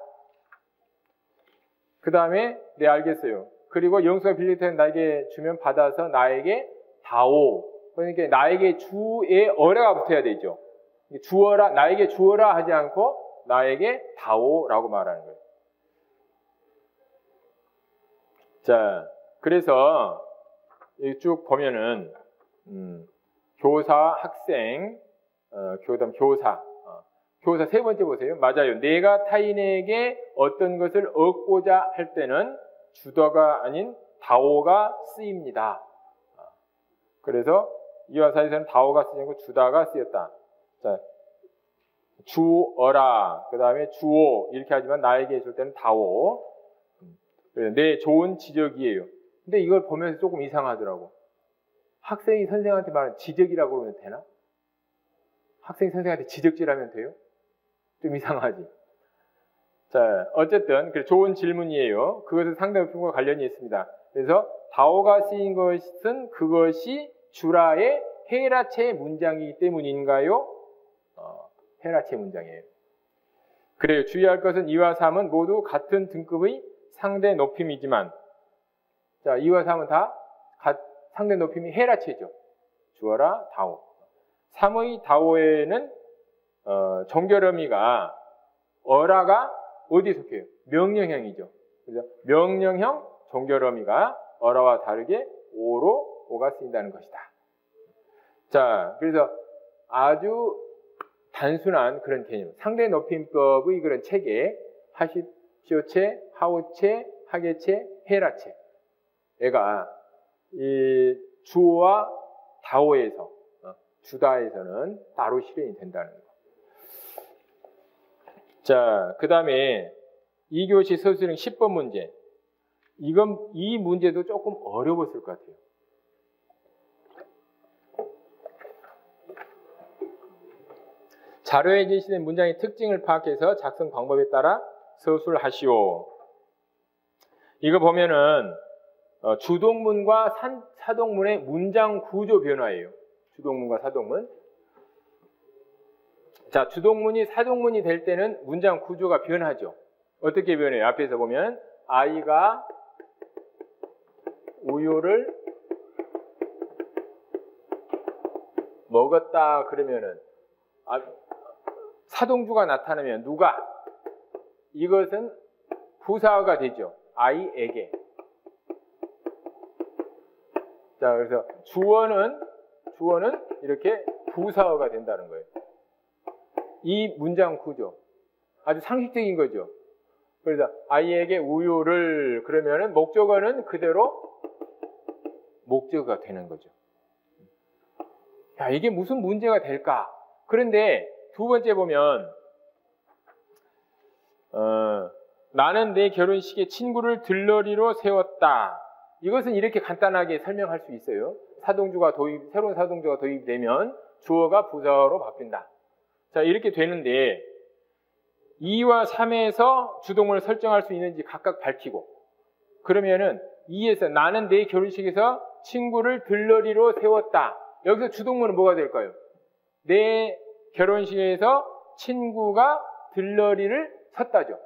그 다음에 네 알겠어요. 그리고 영수가 빌릴 때는 나에게 주면 받아서 나에게 다오. 그러니까 나에게 주에 어라가 붙어야 되죠. 주어라, 나에게 주어라 하지 않고 나에게 다오라고 말하는 거예요. 자, 그래서 여기 쭉 보면은 교사, 학생, 그다음 교사. 교사 세 번째 보세요. 맞아요. 내가 타인에게 어떤 것을 얻고자 할 때는 주다가 아닌 다오가 쓰입니다. 그래서 이와 사이에서는 다오가 쓰지 않고 주다가 쓰였다. 자, 주어라, 그 다음에 주오 이렇게 하지만 나에게 해줄 때는 다오. 네, 좋은 지적이에요. 근데 이걸 보면서 조금 이상하더라고. 학생이 선생한테 말하는 지적이라고 그러면 되나? 학생이 선생한테 지적질하면 돼요? 좀 이상하지. 자, 어쨌든 좋은 질문이에요. 그것은 상대 부분과 관련이 있습니다. 그래서 다오가 쓰인 것은 그것이 주라의 헤라체 문장이기 때문인가요? 헤라체 문장이에요. 그래요. 주의할 것은 2와 3은 모두 같은 등급의 상대 높임이지만, 자, 2와 3은 다 상대 높임이 헤라체죠. 주어라, 다오. 3의 다오에는 정결어미가 어라가 어디에 속해요? 명령형이죠. 그래서 명령형 정결어미가 어라와 다르게 오로 오가 쓰인다는 것이다. 자, 그래서 아주 단순한 그런 개념, 상대 높임법의 그런 체계, 하십시오체, 하오체, 하계체, 헤라체. 얘가 이 주어와 다오에서, 주다에서는 따로 실현이 된다는 거. 자, 그 다음에 2교시 서술형 10번 문제. 이 문제도 조금 어려웠을 것 같아요. 자료에 제시된 문장의 특징을 파악해서 작성 방법에 따라 서술하시오. 이거 보면은 주동문과 사동문의 문장 구조 변화예요. 주동문과 사동문. 자, 주동문이 사동문이 될 때는 문장 구조가 변하죠. 어떻게 변해요? 앞에서 보면 아이가 우유를 먹었다 그러면은 사동주가 나타나면 누가? 이것은 부사어가 되죠. 아이에게. 자, 그래서 주어는 이렇게 부사어가 된다는 거예요. 이 문장 구조 아주 상식적인 거죠. 그래서 아이에게 우유를 그러면은 목적어는 그대로 목적어가 되는 거죠. 야, 이게 무슨 문제가 될까? 그런데 두 번째 보면 나는 내 결혼식에 친구를 들러리로 세웠다. 이것은 이렇게 간단하게 설명할 수 있어요. 새로운 사동주가 도입되면 주어가 부사어로 바뀐다. 자, 이렇게 되는데 2와 3에서 주동문을 설정할 수 있는지 각각 밝히고, 그러면은 2에서 나는 내 결혼식에서 친구를 들러리로 세웠다. 여기서 주동문은 뭐가 될까요? 내 결혼식에서 친구가 들러리를 섰다죠.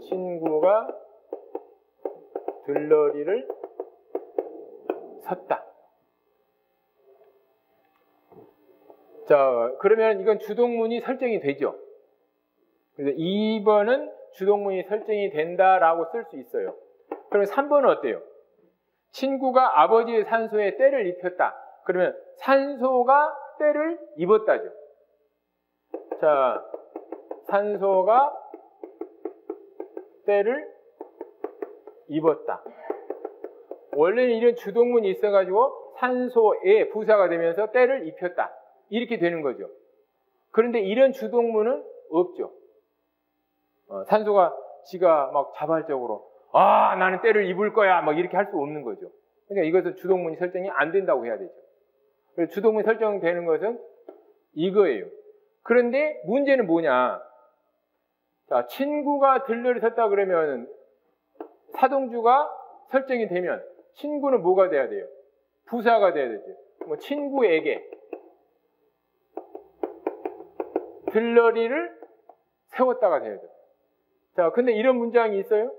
친구가 들러리를 섰다. 자, 그러면 이건 주동문이 설정이 되죠. 그래서 2번은 주동문이 설정이 된다라고 쓸 수 있어요. 그러면 3번은 어때요? 친구가 아버지의 산소에 때를 입혔다. 그러면 산소가 때를 입었다죠. 자, 산소가 때를 입었다. 원래는 이런 주동문이 있어가지고 산소에 부사가 되면서 때를 입혔다. 이렇게 되는 거죠. 그런데 이런 주동문은 없죠. 산소가 지가 막 자발적으로 나는 때를 입을 거야 막 이렇게 할 수 없는 거죠. 그러니까 이것은 주동문이 설정이 안 된다고 해야 되죠. 그래서 주동문이 설정되는 것은 이거예요. 그런데 문제는 뭐냐? 자, 친구가 들러리 섰다 그러면 사동주가 설정이 되면 친구는 뭐가 돼야 돼요? 부사가 돼야 되죠. 뭐 친구에게 들러리를 세웠다가 돼야 돼요. 자, 근데 이런 문장이 있어요?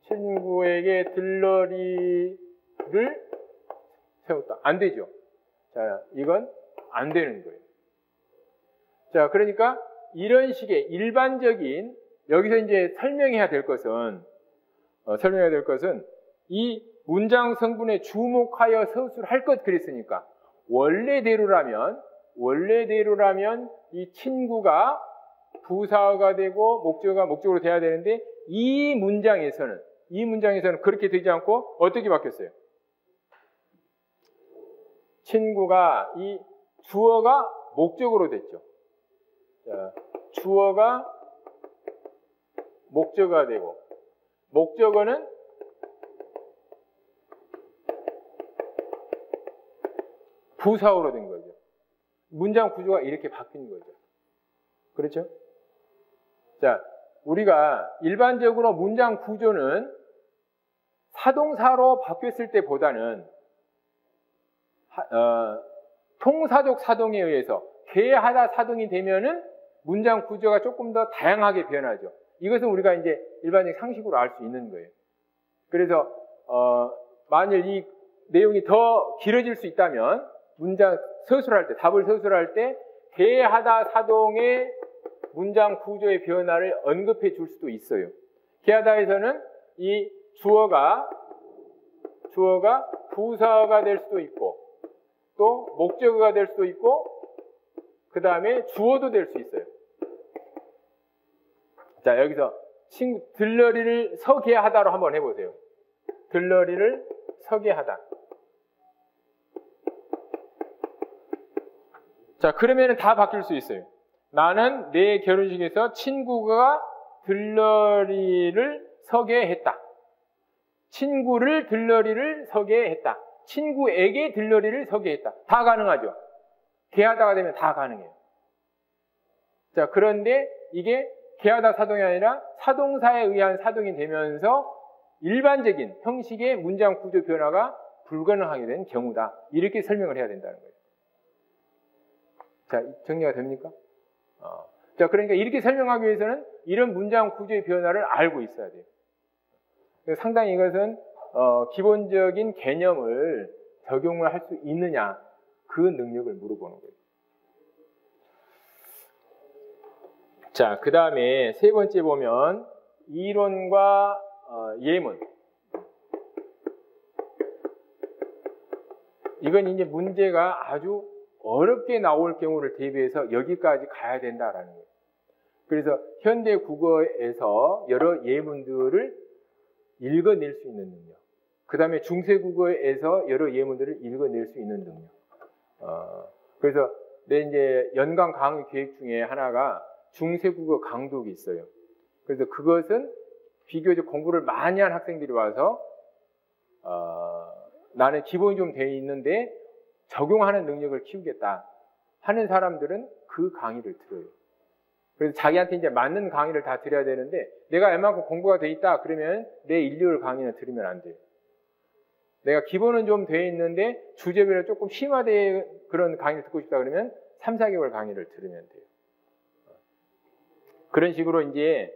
친구에게 들러리를 세웠다. 안 되죠. 자, 이건 안 되는 거예요. 자, 그러니까 이런 식의 일반적인, 여기서 이제 설명해야 될 것은 이 문장 성분에 주목하여 서술할 것 그랬으니까 원래대로라면 이 친구가 부사가 되고 목적으로 돼야 되는데 이 문장에서는 그렇게 되지 않고 어떻게 바뀌었어요? 친구가 이 주어가 목적으로 됐죠. 자, 주어가 목적어가 되고 목적어는 부사어로 된 거죠. 문장 구조가 이렇게 바뀐 거죠. 그렇죠? 자, 우리가 일반적으로 문장 구조는 사동사로 바뀌었을 때보다는 통사적 사동에 의해서 개하다 사동이 되면은 문장 구조가 조금 더 다양하게 변하죠. 이것은 우리가 이제 일반적 상식으로 알 수 있는 거예요. 그래서 만일 이 내용이 더 길어질 수 있다면 문장 서술할 때, 답을 서술할 때 개하다 사동의 문장 구조의 변화를 언급해 줄 수도 있어요. 개하다에서는 이 주어가 부사어가 될 수도 있고 또 목적어가 될 수도 있고 그 다음에 주어도 될 수 있어요. 자, 여기서 들러리를 서게 하다로 한번 해보세요. 들러리를 서게 하다. 자, 그러면은 다 바뀔 수 있어요. 나는 내 결혼식에서 친구가 들러리를 서게 했다. 친구를 들러리를 서게 했다. 친구에게 들러리를 서게 했다. 다 가능하죠. 개하다가 되면 다 가능해요. 자, 그런데 이게 개하다 사동이 아니라 사동사에 의한 사동이 되면서 일반적인 형식의 문장 구조 변화가 불가능하게 된 경우다. 이렇게 설명을 해야 된다는 거예요. 자, 정리가 됩니까? 자, 그러니까 이렇게 설명하기 위해서는 이런 문장 구조의 변화를 알고 있어야 돼요. 상당히 이것은 기본적인 개념을 적용을 할 수 있느냐, 그 능력을 물어보는 거예요. 자, 그 다음에 세 번째 보면 이론과 예문. 이건 이제 문제가 아주 어렵게 나올 경우를 대비해서 여기까지 가야 된다라는 거예요. 그래서 현대 국어에서 여러 예문들을 읽어낼 수 있는 능력, 그 다음에 중세 국어에서 여러 예문들을 읽어낼 수 있는 능력. 그래서 내 이제 연간 강의 계획 중에 하나가 중세 국어 강독이 있어요. 그래서 그것은 비교적 공부를 많이 한 학생들이 와서 나는 기본이 좀 돼 있는데 적용하는 능력을 키우겠다 하는 사람들은 그 강의를 들어요. 그래서 자기한테 이제 맞는 강의를 다 들어야 되는데 내가 얼마큼 공부가 돼 있다 그러면 내 일요일 강의는 들으면 안 돼요. 내가 기본은 좀 돼 있는데 주제별로 조금 심화된 그런 강의를 듣고 싶다 그러면 3, 4개월 강의를 들으면 돼요. 그런 식으로 이제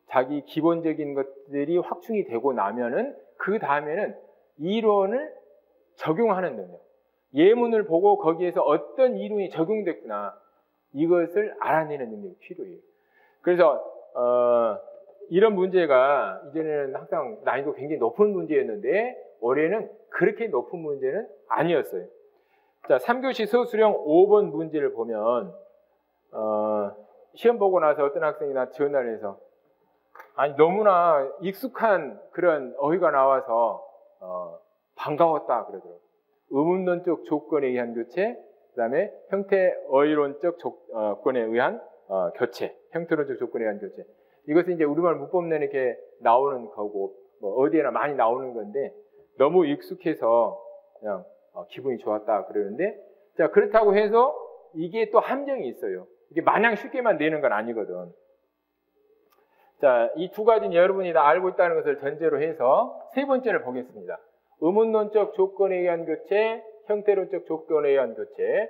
자기 기본적인 것들이 확충이 되고 나면은 그 다음에는 이론을 적용하는 능력, 예문을 보고 거기에서 어떤 이론이 적용됐구나 이것을 알아내는 능력이 필요해요. 그래서 이런 문제가 이제는 항상 난이도 굉장히 높은 문제였는데 올해는 그렇게 높은 문제는 아니었어요. 자, 3교시 서술형 5번 문제를 보면 시험 보고 나서 어떤 학생이 나 전화를 해서 아니 너무나 익숙한 그런 어휘가 나와서 반가웠다 그러더라고요. 의문론적 조건에 의한 교체, 그 다음에 형태 어휘론적 조건에 의한 교체, 형태론적 조건에 의한 교체. 이것은 이제 우리말 문법론에 이렇게 나오는 거고, 뭐 어디에나 많이 나오는 건데, 너무 익숙해서 그냥 기분이 좋았다 그러는데, 자, 그렇다고 해서 이게 또 함정이 있어요. 이게 마냥 쉽게만 내는 건 아니거든. 자, 이 두 가지는 여러분이 다 알고 있다는 것을 전제로 해서 세 번째를 보겠습니다. 의문론적 조건에 의한 교체, 형태론적 조건에 의한 교체.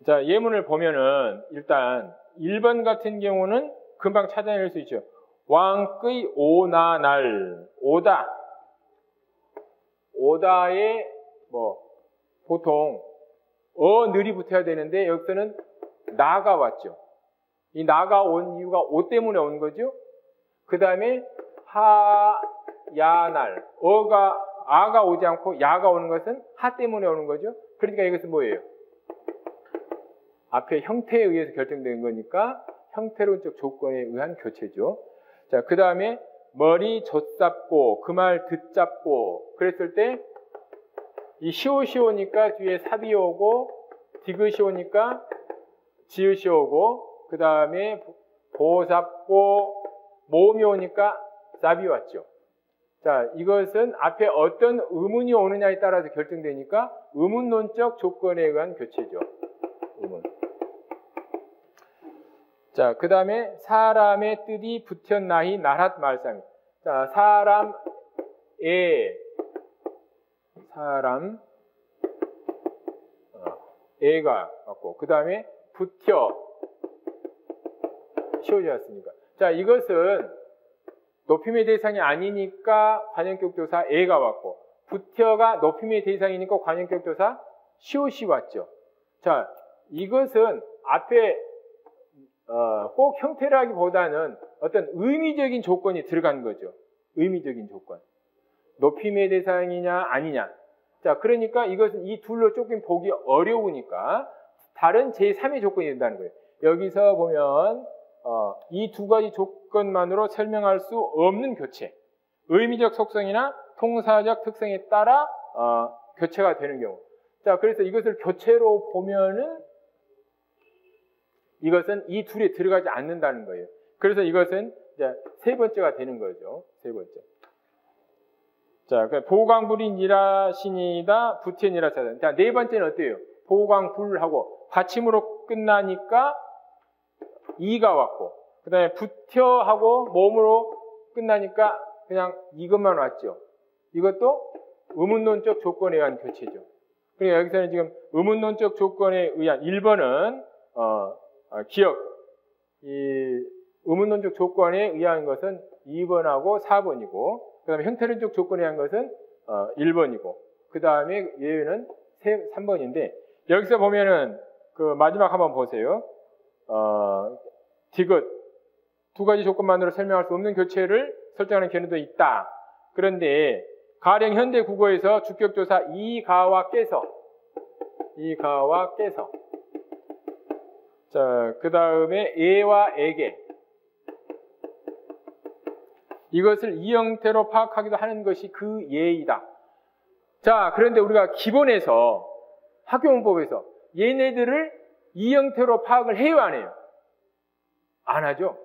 자, 예문을 보면은 일단 1번 같은 경우는 금방 찾아낼 수 있죠. 왕의 오나날, 오다. 오다에 뭐 보통 어늘이 붙어야 되는데 여기서는 나가 왔죠. 이 나가 온 이유가 오 때문에 온 거죠. 그 다음에 하야날, 아가 오지 않고 야가 오는 것은 하 때문에 오는 거죠. 그러니까 이것은 뭐예요? 앞에 형태에 의해서 결정된 거니까 형태론적 조건에 의한 교체죠. 자, 그 다음에 머리 젖잡고 그 말 듣잡고 그랬을 때 이 시오시오니까 뒤에 삽이 오고 디귿시오니까 지읒이 오고 그 다음에 보잡고 모음이 오니까 짭이 왔죠. 자, 이것은 앞에 어떤 의문이 오느냐에 따라서 결정되니까 의문론적 조건에 의한 교체죠. 의문. 자, 그 다음에 사람의 뜻이 붙였나히 나랏 말싸미. 자, 애가 왔고, 그 다음에 붙여, 시오지였습니까? 자, 이것은 높임의 대상이 아니니까 관형격 조사 애가 왔고, 붙여가 높임의 대상이니까 관형격 조사 시오시 왔죠. 자, 이것은 앞에 꼭 형태라기보다는 어떤 의미적인 조건이 들어간 거죠. 의미적인 조건. 높임의 대상이냐 아니냐. 자, 그러니까 이것은 이 둘로 조금 보기 어려우니까 다른 제3의 조건이 된다는 거예요. 여기서 보면 이 두 가지 조건만으로 설명할 수 없는 교체. 의미적 속성이나 통사적 특성에 따라 교체가 되는 경우. 자, 그래서 이것을 교체로 보면은 이것은 이 둘에 들어가지 않는다는 거예요. 그래서 이것은 이제 세 번째가 되는 거죠. 세 번째. 자, 보강불이니라신이다, 부태니라사다. 자, 네 번째는 어때요? 보강불하고 받침으로 끝나니까 이가 왔고, 그 다음에 부텨하고 몸으로 끝나니까 그냥 이것만 왔죠. 이것도 의문론적 조건에 의한 교체죠. 그러니까 여기서는 지금 의문론적 조건에 의한 1번은 기억. 이 의문론적 조건에 의한 것은 2번하고 4번이고, 그 다음에 형태론적 조건에 의한 것은 1번이고, 그 다음에 예외는 3번인데, 여기서 보면은 그 마지막 한번 보세요. 디귿. 두 가지 조건만으로 설명할 수 없는 교체를 설정하는 견해도 있다. 그런데 가령 현대 국어에서 주격조사 이가와 깨서. 자, 그 다음에 애와 에게. 이것을 이 형태로 파악하기도 하는 것이 그 예이다. 자, 그런데 우리가 기본에서 학교문법에서 얘네들을 이 형태로 파악을 해요, 안 해요? 안 하죠.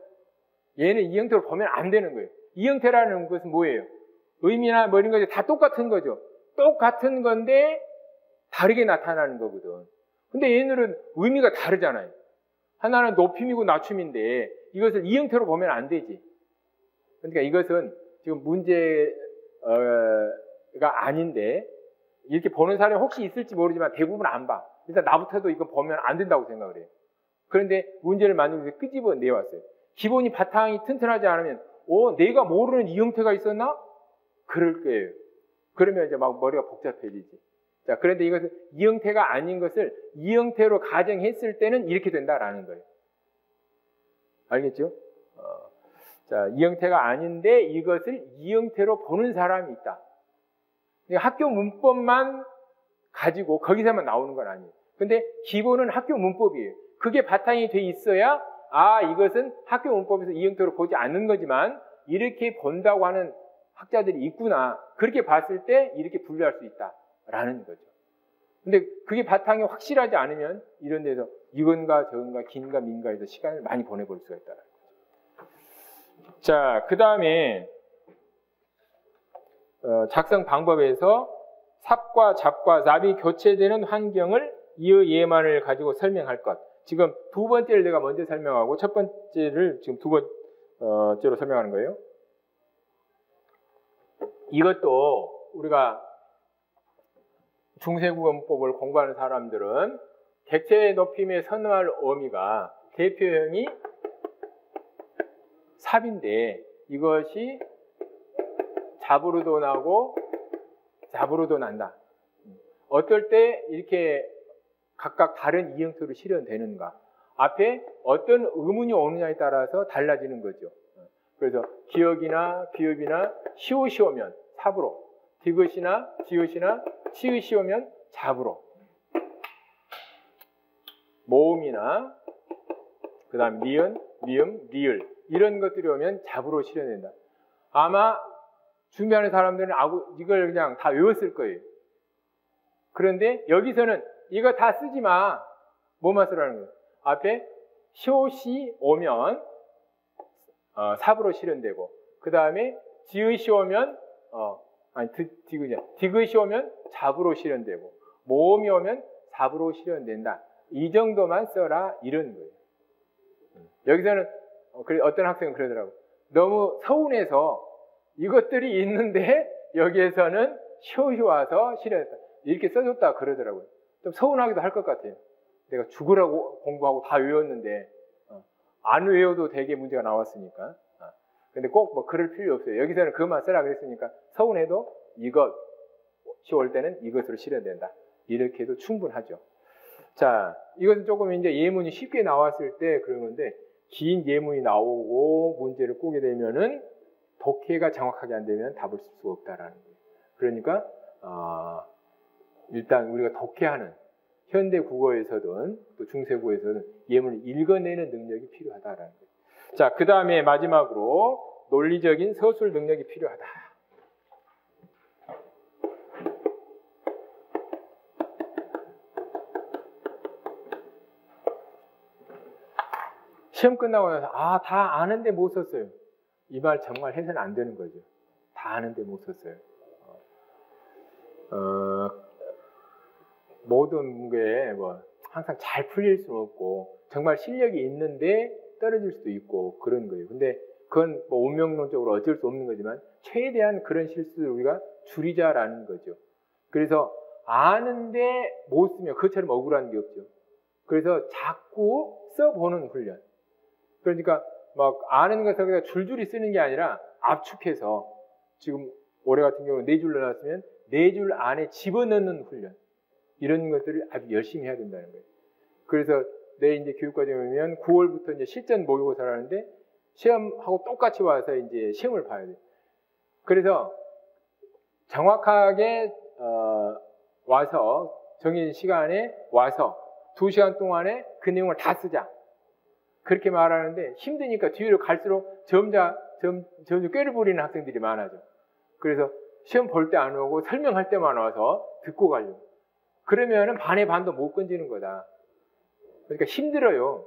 얘는 이 형태로 보면 안 되는 거예요. 이 형태라는 것은 뭐예요? 의미나 뭐 이런 것이 다 똑같은 거죠. 똑같은 건데 다르게 나타나는 거거든. 근데 얘네들은 의미가 다르잖아요. 하나는 높임이고 낮춤인데 이것을 이 형태로 보면 안 되지. 그러니까 이것은 지금 문제가 아닌데 이렇게 보는 사람이 혹시 있을지 모르지만 대부분 안 봐. 일단 나부터도 이거 보면 안 된다고 생각을 해요. 그런데 문제를 만들기 위해서 끄집어 내왔어요. 기본이 바탕이 튼튼하지 않으면 내가 모르는 이 형태가 있었나? 그럴 거예요. 그러면 이제 막 머리가 복잡해지지. 자, 그런데 이것은 이 형태가 아닌 것을 이 형태로 가정했을 때는 이렇게 된다라는 거예요. 알겠죠? 자, 이 형태가 아닌데 이것을 이 형태로 보는 사람이 있다. 학교 문법만 가지고 거기서만 나오는 건 아니에요. 근데 기본은 학교 문법이에요. 그게 바탕이 돼 있어야 이것은 학교 문법에서 이 형태로 보지 않는 거지만 이렇게 본다고 하는 학자들이 있구나. 그렇게 봤을 때 이렇게 분류할 수 있다라는 거죠. 근데 그게 바탕이 확실하지 않으면 이런 데서 이건가 저건가 긴가 민가에서 시간을 많이 보내볼 수가 있다는 거죠. 자, 그 다음에 작성 방법에서 삽과 잡과 납이 교체되는 환경을 이의 예만을 가지고 설명할 것. 지금 두 번째를 내가 먼저 설명하고 첫 번째를 지금 두 번째로 설명하는 거예요. 이것도 우리가 중세국어문법을 공부하는 사람들은 객체 높임에 선호할 어미가 대표형이 삽인데 이것이 잡으로도 나고 잡으로도 난다. 어떨 때 이렇게 각각 다른 이형태로 실현되는가. 앞에 어떤 의문이 오느냐에 따라서 달라지는 거죠. 그래서 기역이나 비읍이나 시옷이 오면 삽으로, 디귿이나 지읒이나 치읒이 오면 잡으로, 모음이나 그 다음 니은, 미음, 리을 이런 것들이 오면 잡으로 실현된다. 아마 준비하는 사람들은 이걸 그냥 다 외웠을 거예요. 그런데 여기서는 이거 다 쓰지 마. 뭐만 쓰라는 거예요. 앞에 시옷이 오면 삽으로 실현되고 그 다음에 지읒이 오면 디귿이 오면 잡으로 실현되고 모음이 오면 삽으로 실현된다. 이 정도만 써라 이런 거예요. 여기서는 어떤 학생은 그러더라고. 너무 서운해서 이것들이 있는데 여기에서는 시옷이 와서 실현했다. 이렇게 써줬다 그러더라고요. 좀 서운하기도 할 것 같아요. 내가 죽으라고 공부하고 다 외웠는데 안 외워도 되게 문제가 나왔으니까. 근데 꼭 뭐 그럴 필요 없어요. 여기서는 그것만 쓰라 그랬으니까 서운해도 이것이 올 때는 이것으로 실현된다. 이렇게 해도 충분하죠. 자, 이것은 조금 이제 예문이 쉽게 나왔을 때 그런 건데 긴 예문이 나오고 문제를 꾸게 되면은 독해가 정확하게 안 되면 답을 쓸 수가 없다라는 거예요. 그러니까 일단 우리가 독해하는 현대 국어에서든 또 중세 국어에서든 예문을 읽어내는 능력이 필요하다라는 거예요. 자, 그 다음에 마지막으로 논리적인 서술 능력이 필요하다. 시험 끝나고 나서 다 아는데 못 썼어요. 이 말 정말 해서는 안 되는 거죠. 다 아는데 못 썼어요. 모든 게 뭐 항상 잘 풀릴 수는 없고 정말 실력이 있는데 떨어질 수도 있고 그런 거예요. 근데 그건 뭐 운명론적으로 어쩔 수 없는 거지만 최대한 그런 실수를 우리가 줄이자라는 거죠. 그래서 아는데 못 쓰면 그것처럼 억울한 게 없죠. 그래서 자꾸 써보는 훈련. 그러니까 막 아는 것을 줄줄이 쓰는 게 아니라 압축해서 지금 올해 같은 경우는 4줄로 나왔으면 4줄 안에 집어넣는 훈련. 이런 것들을 아주 열심히 해야 된다는 거예요. 그래서 내 이제 교육과정에 오면 9월부터 이제 실전 모의고사를 하는데 시험하고 똑같이 와서 이제 시험을 봐야 돼요. 그래서 정확하게 와서 정해진 시간에 와서 2시간 동안에 그 내용을 다 쓰자. 그렇게 말하는데 힘드니까 뒤로 갈수록 점점 꾀를 부리는 학생들이 많아져. 그래서 시험 볼 때 안 오고 설명할 때만 와서 듣고 가려고. 그러면은 반의 반도 못 건지는 거다. 그러니까 힘들어요.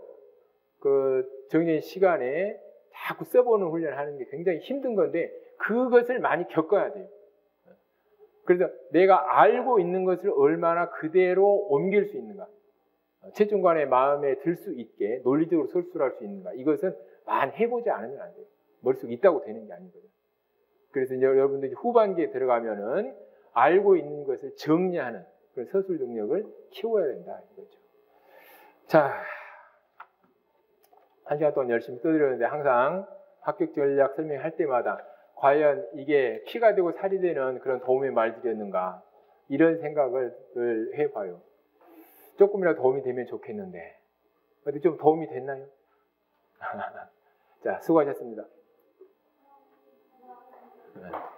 그 정해진 시간에 자꾸 써보는 훈련을 하는 게 굉장히 힘든 건데 그것을 많이 겪어야 돼요. 그래서 내가 알고 있는 것을 얼마나 그대로 옮길 수 있는가. 채중관의 마음에 들 수 있게 논리적으로 설술할 수 있는가. 이것은 많이 해보지 않으면 안 돼요. 머릿속에 있다고 되는 게 아니거든요. 그래서 이제 여러분들이 후반기에 들어가면은 알고 있는 것을 정리하는 그런 서술 능력을 키워야 된다. 이거죠. 자, 1시간 동안 열심히 떠들었는데 항상 합격 전략 설명할 때마다 과연 이게 피가 되고 살이 되는 그런 도움의 말들이었는가 이런 생각을 늘 해봐요. 조금이라도 도움이 되면 좋겠는데 어디 좀 도움이 됐나요? 자, 수고하셨습니다. 네.